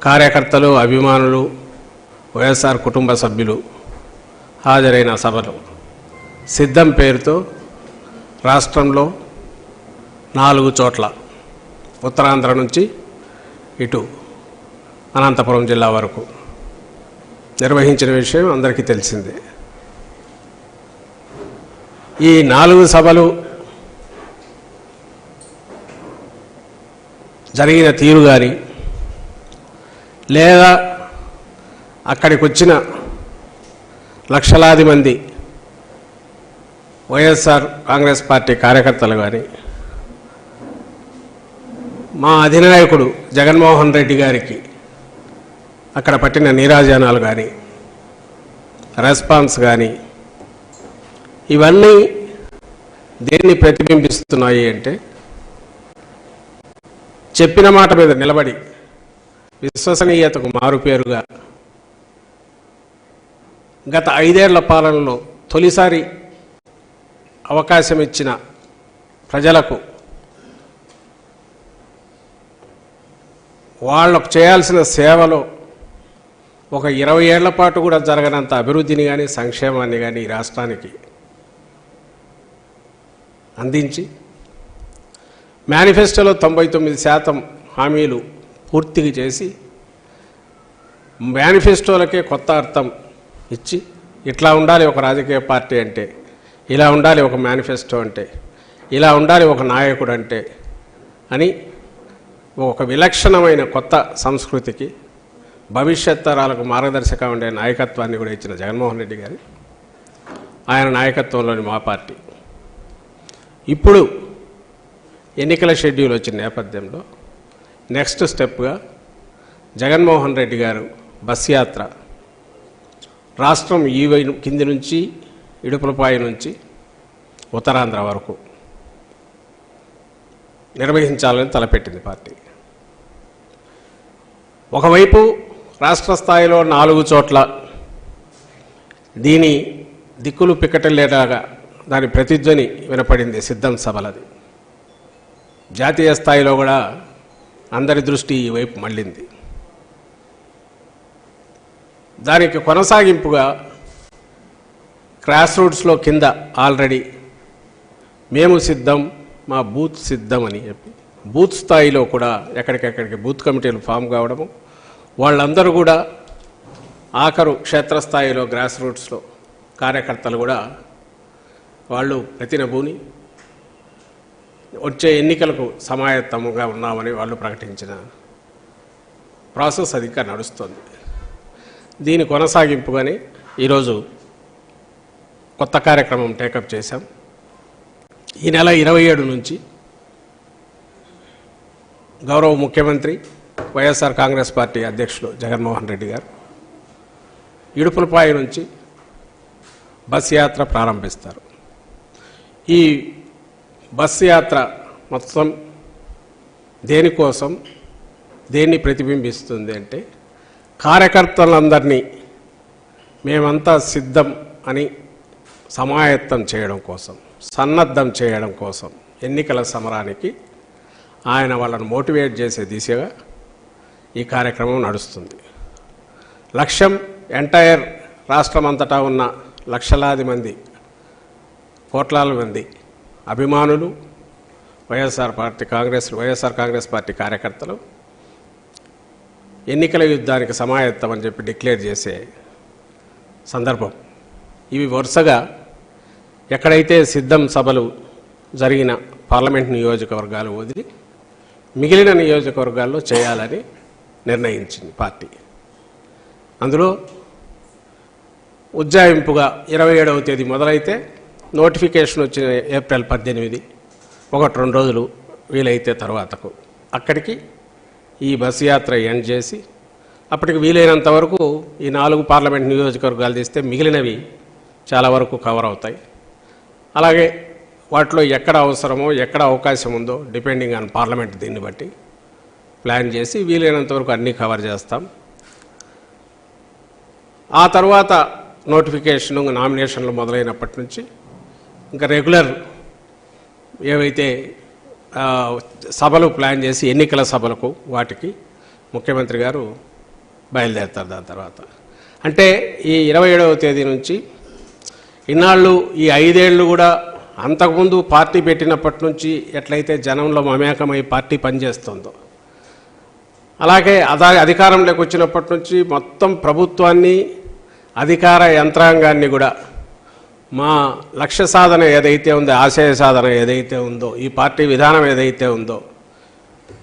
కార్యకర్తలు, అభిమానులు, వైఎస్ఆర్ కుటుంబ సభ్యులు హాజరైన సభలు సిద్ధం పేరుతో రాష్ట్రంలో 4 చోట్ల ఉత్తరాంధ్ర నుంచి ఇటు అనంతపురం జిల్లా వరకు నిర్వహించిన విషయం అందరికీ తెలిసిందే. ఈ 4 సభలు జరిగిన తీరు కానీ లేదా అక్కడికి వచ్చిన లక్షలాది మంది వైఎస్ఆర్ కాంగ్రెస్ పార్టీ కార్యకర్తలు కానీ మా అధినాయకుడు జగన్మోహన్ రెడ్డి గారికి అక్కడ పట్టిన నీరాజనాలు కానీ రెస్పాన్స్ కానీ ఇవన్నీ దేన్ని ప్రతిబింబిస్తున్నాయి అంటే చెప్పిన మాట మీద నిలబడి విశ్వసనీయతకు మారుపేరుగా గత 5 ఏళ్ల పాలనలో తొలిసారి అవకాశం ఇచ్చిన ప్రజలకు వాళ్ళకు చేయాల్సిన సేవలో ఒక 20 ఏళ్ల పాటు కూడా జరగనంత అభివృద్ధిని కానీ సంక్షేమాన్ని కానీ ఈ రాష్ట్రానికి అందించి మేనిఫెస్టోలో 99% హామీలు పూర్తిగా చేసి మేనిఫెస్టోలకే కొత్త అర్థం ఇచ్చి ఇట్లా ఉండాలి ఒక రాజకీయ పార్టీ అంటే, ఇలా ఉండాలి ఒక మేనిఫెస్టో అంటే, ఇలా ఉండాలి ఒక నాయకుడు అంటే అని ఒక విలక్షణమైన కొత్త సంస్కృతికి భవిష్యత్ తరాలకు మార్గదర్శకంగా ఉండే నాయకత్వాన్ని కూడా ఇచ్చిన జగన్మోహన్ రెడ్డి గారి ఆయన నాయకత్వంలోని మా పార్టీ ఇప్పుడు ఎన్నికల షెడ్యూల్ వచ్చిన నేపథ్యంలో నెక్స్ట్ స్టెప్గా జగన్మోహన్ రెడ్డి గారు బస్ యాత్ర రాష్ట్రం కింది నుంచి ఇడుపులపాయ నుంచి ఉత్తరాంధ్ర వరకు నిర్వహించాలని తలపెట్టింది పార్టీ. ఒకవైపు రాష్ట్ర స్థాయిలో 4 చోట్ల దీని దిక్కులు పిక్కటలేలాగా దాని ప్రతిధ్వని వినపడింది సిద్ధం సభలది. జాతీయ స్థాయిలో కూడా అందరి దృష్టి ఈ వైపు మళ్ళింది. దానికి కొనసాగింపుగా గ్రాస్ రూట్స్లో కింద ఆల్రెడీ మేము సిద్ధం, మా బూత్ సిద్ధం అని చెప్పి బూత్ స్థాయిలో కూడా ఎక్కడికెక్కడికి బూత్ కమిటీలు ఫామ్ కావడము, వాళ్ళందరూ కూడా ఆఖరు క్షేత్రస్థాయిలో గ్రాస్ రూట్స్లో కార్యకర్తలు కూడా వాళ్ళు ప్రతినబూని వచ్చే ఎన్నికలకు సమాయత్తముగా ఉన్నామని వాళ్ళు ప్రకటించిన ప్రాసెస్ అది ఇంకా నడుస్తుంది. దీని కొనసాగింపుగానే ఈరోజు కొత్త కార్యక్రమం టేకప్ చేశాం. ఈ నెల 27 నుంచి గౌరవ ముఖ్యమంత్రి వైఎస్ఆర్ కాంగ్రెస్ పార్టీ అధ్యక్షులు జగన్మోహన్ రెడ్డి గారు ఇడుపులపాయ నుంచి బస్ యాత్ర ప్రారంభిస్తారు. ఈ బస్ యాత్ర మొత్తం దేనికోసం, దేన్ని ప్రతిబింబిస్తుంది అంటే కార్యకర్తలందరినీ మేమంతా సిద్ధం అని సమాయత్తం చేయడం కోసం, సన్నద్ధం చేయడం కోసం ఎన్నికల సమరానికి ఆయన వాళ్ళను మోటివేట్ చేసే దిశగా ఈ కార్యక్రమం నడుస్తుంది. లక్ష్యం ఎంటైర్ రాష్ట్రమంతటా ఉన్న లక్షలాది మంది, కోట్లాది మంది అభిమానులు, వైఎస్ఆర్ కాంగ్రెస్ పార్టీ కార్యకర్తలు ఎన్నికల యుద్ధానికి సమాయత్తం అని చెప్పి డిక్లేర్ చేసే సందర్భం. ఇవి వరుసగా ఎక్కడైతే సిద్ధం సభలు జరిగిన పార్లమెంట్ నియోజకవర్గాలు వదిలి మిగిలిన నియోజకవర్గాల్లో చేయాలని నిర్ణయించింది పార్టీ. అందులో ఉజ్జాయింపుగా 27వ తేదీ మొదలైతే నోటిఫికేషన్ వచ్చిన ఏప్రిల్ 18, 1-2 రోజులు వీలైతే తర్వాతకు అక్కడికి ఈ బస్ యాత్ర ఎండ్ చేసి అప్పటికి వీలైనంత వరకు ఈ 4 పార్లమెంట్ నియోజకవర్గాలు తీస్తే మిగిలినవి చాలా వరకు కవర్ అవుతాయి. అలాగే వాటిలో ఎక్కడ అవసరమో, ఎక్కడ అవకాశం ఉందో డిపెండింగ్ ఆన్ పార్లమెంట్ దీన్ని బట్టి ప్లాన్ చేసి వీలైనంత వరకు అన్నీ కవర్ చేస్తాం. ఆ తర్వాత నోటిఫికేషను, నామినేషన్లు మొదలైనప్పటి నుంచి ఇంకా రెగ్యులర్ ఏవైతే సభలు ప్లాన్ చేసి ఎన్నికల సభలకు వాటికి ముఖ్యమంత్రి గారు బయలుదేరుతారు. దాని తర్వాత అంటే ఈ 27వ తేదీ నుంచి ఇన్నాళ్ళు ఈ 5 ఏళ్ళు కూడా అంతకుముందు పార్టీ పెట్టినప్పటి నుంచి ఎట్లయితే జనంలో మమేకమై పార్టీ పనిచేస్తుందో, అలాగే అధికారంలోకి వచ్చినప్పటి నుంచి మొత్తం ప్రభుత్వాన్ని, అధికార యంత్రాంగాన్ని కూడా మా లక్ష్య సాధన ఏదైతే ఉందో, ఆశయ సాధన ఏదైతే ఉందో, ఈ పార్టీ విధానం ఏదైతే ఉందో,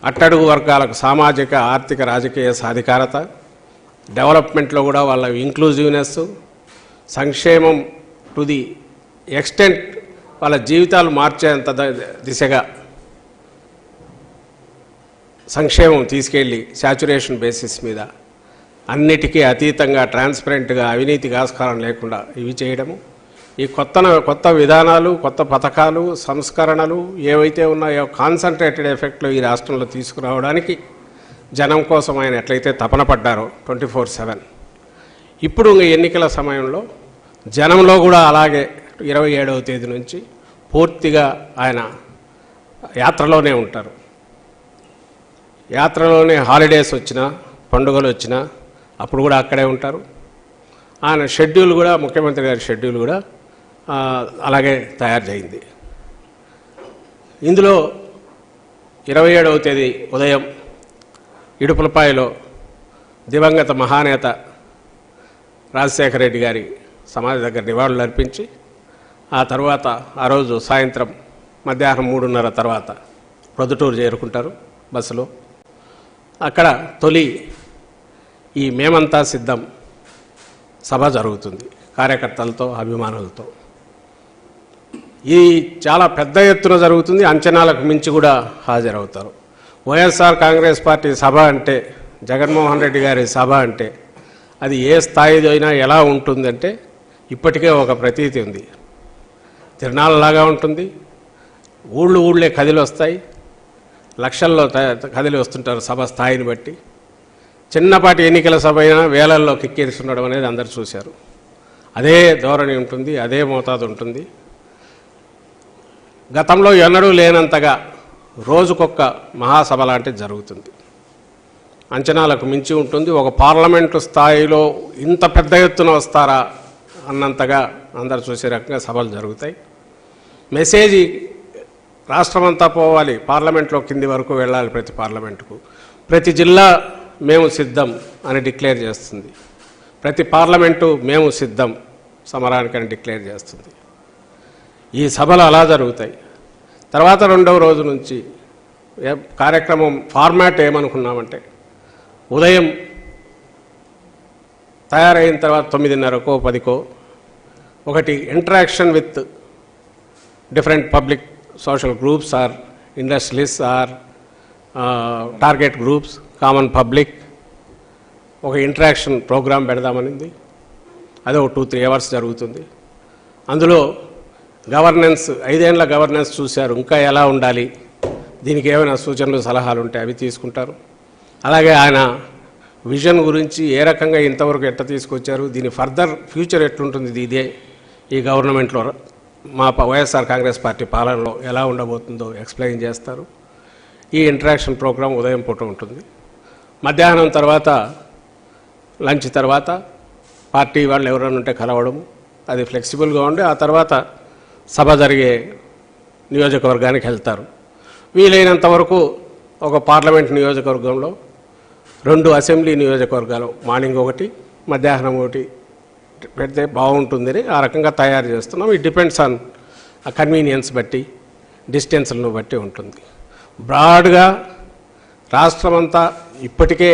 అట్టడుగు వర్గాలకు సామాజిక, ఆర్థిక, రాజకీయ సాధికారత, డెవలప్మెంట్లో కూడా వాళ్ళ ఇంక్లూజివ్నెస్, సంక్షేమం టు ది ఎక్స్టెంట్ వాళ్ళ జీవితాలు మార్చేంత దిశగా సంక్షేమం తీసుకెళ్ళి శాచురేషన్ బేసిస్ మీద అన్నిటికీ అతీతంగా ట్రాన్స్పరెంట్గా అవినీతికి ఆస్కారం లేకుండా ఇవి చేయడము, ఈ కొత్త విధానాలు, కొత్త పథకాలు, సంస్కరణలు ఏవైతే ఉన్నాయో కాన్సన్ట్రేటెడ్ ఎఫెక్ట్లో ఈ రాష్ట్రంలో తీసుకురావడానికి జనం కోసం ఆయన ఎట్లయితే తపన పడ్డారో 24/7, ఇప్పుడు ఎన్నికల సమయంలో జనంలో కూడా అలాగే 27వ తేదీ నుంచి పూర్తిగా ఆయన యాత్రలోనే ఉంటారు. యాత్రలోనే హాలిడేస్ వచ్చినా, పండుగలు వచ్చినా అప్పుడు కూడా అక్కడే ఉంటారు. ఆయన షెడ్యూల్ కూడా, ముఖ్యమంత్రి గారి షెడ్యూల్ కూడా అలాగే తయారు చేయింది. ఇందులో 27వ తేదీ ఉదయం ఇడుపులపాయలో దివంగత మహానేత రాజశేఖర రెడ్డి గారి సమాధి దగ్గర నివాళులు అర్పించి, ఆ తర్వాత ఆ రోజు సాయంత్రం మధ్యాహ్నం 3:30 తర్వాత ప్రొద్దుటూరు చేరుకుంటారు బస్సులో. అక్కడ తొలి ఈ మేమంతా సిద్ధం సభ జరుగుతుంది కార్యకర్తలతో, అభిమానులతో. ఇది చాలా పెద్ద ఎత్తున జరుగుతుంది, అంచనాలకు మించి కూడా హాజరవుతారు. వైఎస్ఆర్ కాంగ్రెస్ పార్టీ సభ అంటే, జగన్మోహన్ రెడ్డి గారి సభ అంటే అది ఏ స్థాయిలో అయినా ఎలా ఉంటుందంటే ఇప్పటికే ఒక ప్రతీతి ఉంది. తిరణాలలాగా ఉంటుంది, ఊళ్ళే కదిలి వస్తాయి, లక్షల్లో కదిలి వస్తుంటారు సభ స్థాయిని బట్టి. చిన్నపాటి ఎన్నికల సభ అయినా వేలల్లో కిక్కిరిస్తుండడం అనేది అందరు చూశారు. అదే ధోరణి ఉంటుంది, అదే మోతాదు ఉంటుంది. గతంలో ఎన్నడూ లేనంతగా రోజుకొక్క మహాసభ లాంటిది జరుగుతుంది. అంచనాలకు మించి ఉంటుంది. ఒక పార్లమెంటు స్థాయిలో ఇంత పెద్ద ఎత్తున వస్తారా అన్నంతగా అందరు చూసే రకంగా సభలు జరుగుతాయి. మెసేజ్ రాష్ట్రమంతా పోవాలి, పార్లమెంట్లో కింది వరకు వెళ్ళాలి. ప్రతి పార్లమెంటుకు, ప్రతి జిల్లా మేము సిద్ధం అని డిక్లేర్ చేస్తుంది. ప్రతి పార్లమెంటు మేము సిద్ధం సమరానికని డిక్లేర్ చేస్తుంది. ఈ సభలు అలా జరుగుతాయి. తర్వాత 2వ రోజు నుంచి కార్యక్రమం ఫార్మాట్ ఏమనుకున్నామంటే, ఉదయం తయారైన తర్వాత 9:30కో 10కో ఒకటి interaction with different public social groups or industrialist or target groups, common public, ఒక ఇంటరాక్షన్ ప్రోగ్రాం పెడదామనింది. అదే ఒక 2-3 అవర్స్ జరుగుతుంది. అందులో గవర్నెన్స్, 5 ఏళ్ల గవర్నెన్స్ చూశారు, ఇంకా ఎలా ఉండాలి, దీనికి ఏమైనా సూచనలు సలహాలు ఉంటే అవి తీసుకుంటారు. అలాగే ఆయన విజన్ గురించి ఏ రకంగా ఇంతవరకు ఎట్లా తీసుకొచ్చారు, దీని ఫర్దర్ ఫ్యూచర్ ఎట్లుంటుంది, ఇదే ఈ గవర్నమెంట్లో మా వైఎస్ఆర్ కాంగ్రెస్ పార్టీ పాలనలో ఎలా ఉండబోతుందో ఎక్స్ప్లెయిన్ చేస్తారు. ఈ ఇంటరాక్షన్ ప్రోగ్రాం ఉదయం పూట ఉంటుంది. మధ్యాహ్నం తర్వాత లంచ్ తర్వాత పార్టీ వాళ్ళు ఎవరైనా ఉంటే కలవడము, అది ఫ్లెక్సిబుల్గా ఉండి ఆ తర్వాత సభ జరిగే నియోజకవర్గానికి వెళ్తారు. వీలైనంత వరకు ఒక పార్లమెంట్ నియోజకవర్గంలో 2 అసెంబ్లీ నియోజకవర్గాలు, మార్నింగ్ ఒకటి, మధ్యాహ్నం ఒకటి పెడితే బాగుంటుందని ఆ రకంగా తయారు చేస్తున్నాం. ఇట్ డిపెండ్స్ ఆన్ ఆ కన్వీనియన్స్ బట్టి, డిస్టెన్స్లను బట్టి ఉంటుంది. బ్రాడ్గా రాష్ట్రమంతా ఇప్పటికే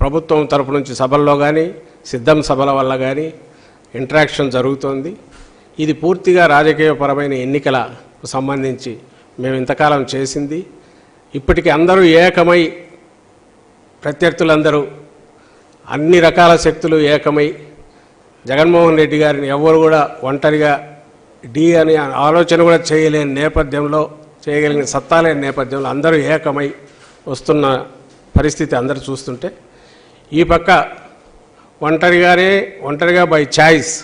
ప్రభుత్వం తరపు నుంచి సభల్లో కానీ, సిద్ధం సభల వల్ల కానీ ఇంటరాక్షన్ జరుగుతోంది. ఇది పూర్తిగా రాజకీయపరమైన ఎన్నికలకు సంబంధించి మేము ఇంతకాలం చేసింది. ఇప్పటికీ అందరూ ఏకమై, ప్రత్యర్థులందరూ అన్ని రకాల శక్తులు ఏకమై జగన్మోహన్ రెడ్డి గారిని ఎవరు కూడా ఒంటరిగా అనే ఆలోచన కూడా చేయలేని నేపథ్యంలో, చేయగలిగిన సత్తా లేని నేపథ్యంలో అందరూ ఏకమై వస్తున్న పరిస్థితి అందరూ చూస్తుంటే, ఈ పక్క ఒంటరిగా బై ఛాయిస్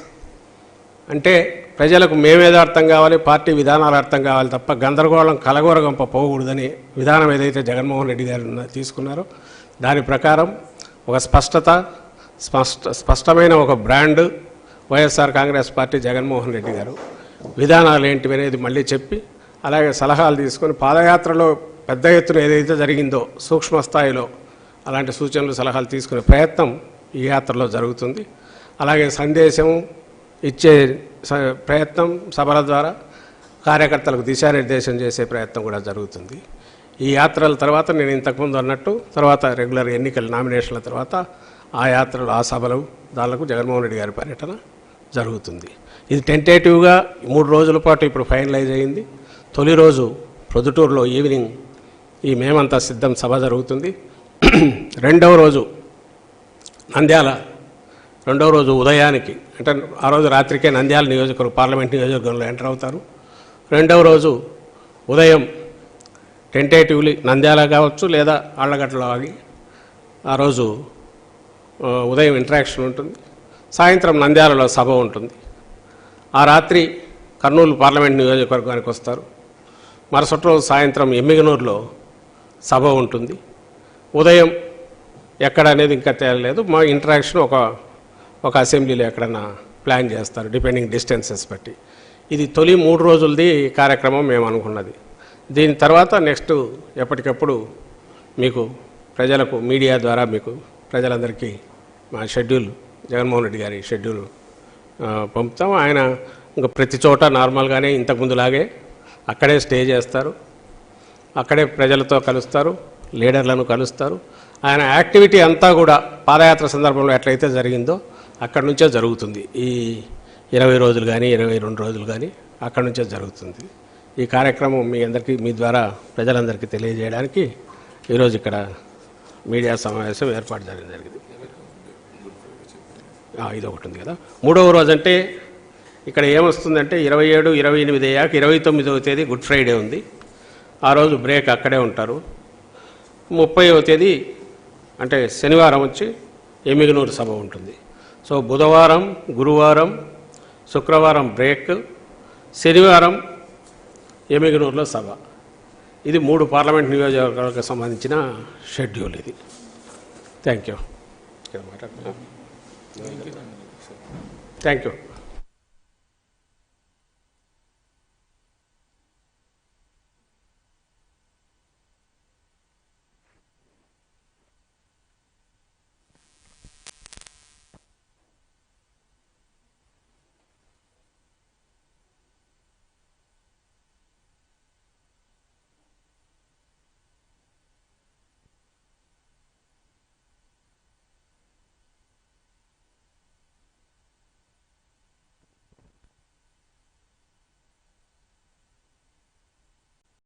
అంటే ప్రజలకు మేమేదో అర్థం కావాలి, పార్టీ విధానాలు అర్థం కావాలి తప్ప గందరగోళం కలగొరగంప పోకూడదని విధానం ఏదైతే జగన్మోహన్ రెడ్డి గారు తీసుకున్నారో దాని ప్రకారం ఒక స్పష్టమైన ఒక బ్రాండ్ వైఎస్ఆర్ కాంగ్రెస్ పార్టీ జగన్మోహన్ రెడ్డి గారు విధానాలు ఏంటివి అనేది మళ్ళీ చెప్పి అలాగే సలహాలు తీసుకొని పాదయాత్రలో పెద్ద ఎత్తున ఏదైతే జరిగిందో సూక్ష్మ స్థాయిలో అలాంటి సూచనలు సలహాలు తీసుకునే ప్రయత్నం ఈ యాత్రలో జరుగుతుంది. అలాగే సందేశం ఇచ్చే ప్రయత్నం సభల ద్వారా కార్యకర్తలకు దిశానిర్దేశం చేసే ప్రయత్నం కూడా జరుగుతుంది. ఈ యాత్రల తర్వాత నేను ఇంతకుముందు అన్నట్టు తర్వాత రెగ్యులర్ ఎన్నికల నామినేషన్ల తర్వాత ఆ యాత్రలు ఆ సభలు దానికి జగన్మోహన్ రెడ్డి గారి పర్యటన జరుగుతుంది. ఇది టెంటేటివ్గా 3 రోజుల పాటు ఇప్పుడు ఫైనలైజ్ అయింది. తొలి రోజు ప్రొద్దుటూరులో ఈవినింగ్ ఈ మేమంతా సిద్ధం సభ జరుగుతుంది. రెండవ రోజు నంద్యాల, రెండవ రోజు ఉదయానికి అంటే ఆ రోజు రాత్రికే నంద్యాల నియోజకవర్గం పార్లమెంట్ నియోజకవర్గంలో ఎంటర్ అవుతారు. రెండవ రోజు ఉదయం టెంటేటివ్లీ నంద్యాల కావచ్చు లేదా ఆళ్లగడ్డలో ఆగి ఆ రోజు ఉదయం ఇంటరాక్షన్ ఉంటుంది. సాయంత్రం నంద్యాలలో సభ ఉంటుంది. ఆ రాత్రి కర్నూలు పార్లమెంట్ నియోజకవర్గానికి వస్తారు. మరుసటి రోజు సాయంత్రం ఎమ్మిగనూరులో సభ ఉంటుంది. ఉదయం ఎక్కడ అనేది ఇంకా తేలలేదు. మా ఇంటరాక్షన్ ఒక అసెంబ్లీలో ఎక్కడన్నా ప్లాన్ చేస్తారు డిపెండింగ్ డిస్టెన్సెస్ బట్టి. ఇది తొలి 3 రోజులది కార్యక్రమం మేము అనుకున్నది. దీని తర్వాత నెక్స్ట్ ఎప్పటికప్పుడు మీకు ప్రజలకు మీడియా ద్వారా మీకు ప్రజలందరికీ మా షెడ్యూల్ జగన్మోహన్ రెడ్డి గారి షెడ్యూల్ పంపుతాం. ఆయన ఇంకా ప్రతి చోట నార్మల్గానే ఇంతకుముందులాగే అక్కడే స్టే చేస్తారు, అక్కడే ప్రజలతో కలుస్తారు, లీడర్లను కలుస్తారు. ఆయన యాక్టివిటీ అంతా కూడా పాదయాత్ర సందర్భంలో ఎట్లయితే జరిగిందో అక్కడి నుంచే జరుగుతుంది. ఈ 20 రోజులు కానీ 22 రోజులు కానీ అక్కడి నుంచే జరుగుతుంది. ఈ కార్యక్రమం మీ ద్వారా ప్రజలందరికీ తెలియజేయడానికి ఈరోజు ఇక్కడ మీడియా సమావేశం ఏర్పాటు జరిగింది. ఇది ఒకటి ఉంది కదా. 3వ రోజు అంటే ఇక్కడ ఏమొస్తుందంటే 27, 28 అయ్యాక 29వ తేదీ గుడ్ ఫ్రైడే ఉంది. ఆ రోజు బ్రేక్ అక్కడే ఉంటారు. 30వ తేదీ అంటే శనివారం వచ్చి ఎమ్మిగనూరు సభ ఉంటుంది. సో బుధవారం, గురువారం, శుక్రవారం బ్రేక్, శనివారం ఎమ్మిగనూరులో సభ. ఇది 3 పార్లమెంట్ నియోజకవర్గాలకు సంబంధించిన షెడ్యూల్ ఇది. Thank you.